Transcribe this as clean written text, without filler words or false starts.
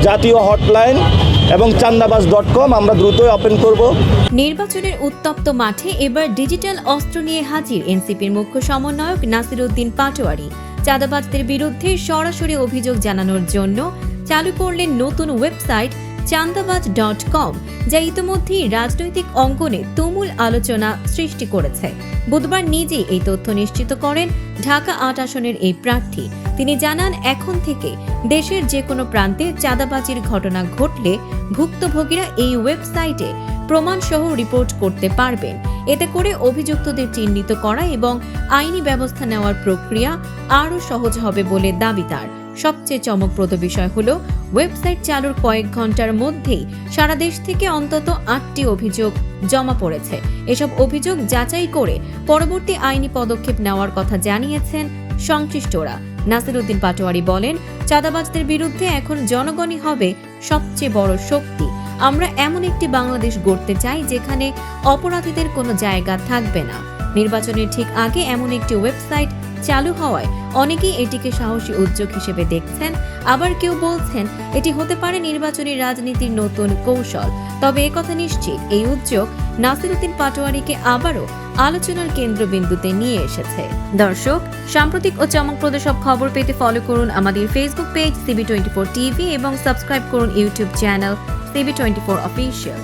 জাতীয় হটলাইন এবং চান্দাবাজ.com আমরা দ্রুতই ওপেন করব। নির্বাচনের উত্তপ্ত মাঠে এবার ডিজিটাল অস্ত্র নিয়ে হাজির এনসিপির মুখ্য সমন্বয়ক নাসিরউদ্দিন পাটোয়ারী। চাঁদাবাজদের বিরুদ্ধে সরাসরি অভিযোগ জানানোর জন্য চালু করলেন নতুন ওয়েবসাইট চান্দাবাজ.com, যা ইতিমধ্যেই রাজনৈতিক অঙ্গনে তুমুল আলোচনা সৃষ্টি করেছে। বুধবার নিজেই এই তথ্য নিশ্চিত করেন ঢাকা ৮ আসনের এই প্রার্থী। তিনি জানান, এখন থেকে দেশের যে কোনো প্রান্তে চাঁদাবাজির ঘটনা ঘটলে ভুক্তভোগীরা এই ওয়েবসাইটে প্রমাণসহ রিপোর্ট করতে পারবেন। এতে করে অভিযুক্তদের চিহ্নিত করা এবং আইনি ব্যবস্থা নেওয়ার প্রক্রিয়া আরও সহজ হবে বলে দাবি তার। সবচেয়ে চমকপ্রদ বিষয় হলো, ওয়েবসাইট চালুর কয়েক ঘন্টার মধ্যেই সারা দেশ থেকে অন্তত ৮টি অভিযোগ জমা পড়েছে। এসব অভিযোগ যাচাই করে পরবর্তী আইনি পদক্ষেপ নেওয়ার কথা জানিয়েছেন সংশ্লিষ্টরা। নাসিরউদ্দিন পাটোয়ারী বলেন, চাঁদাবাজদের বিরুদ্ধে এখন জনগণই হবে সবচেয়ে বড় শক্তি। আমরা এমন একটি বাংলাদেশ গড়তে চাই যেখানে অপরাধীদের কোনো জায়গা থাকবে না। নির্বাচনের ঠিক আগে এমন একটি ওয়েবসাইট চালু হওয়ায় অনেকেই এটিকে সাহসী উদ্যোগ হিসেবে দেখছেন, আবার কেউ বলছেন এটি হতে পারে নির্বাচনী রাজনীতির নতুন কৌশল। তবে একথা নিশ্চিত, এই উদ্যোগ নাসিরউদ্দিন পাটোয়ারীকে আবারও আলোচনার কেন্দ্রবিন্দুতে নিয়ে এসেছে। দর্শক, সাম্প্রতিক ও চমকপ্রদ সব খবর পেতে ফলো করুন আমাদের ফেসবুক পেজ CB24 TV এবং সাবস্ক্রাইব করুন ইউটিউব চ্যানেল CB24 অফিসিয়াল।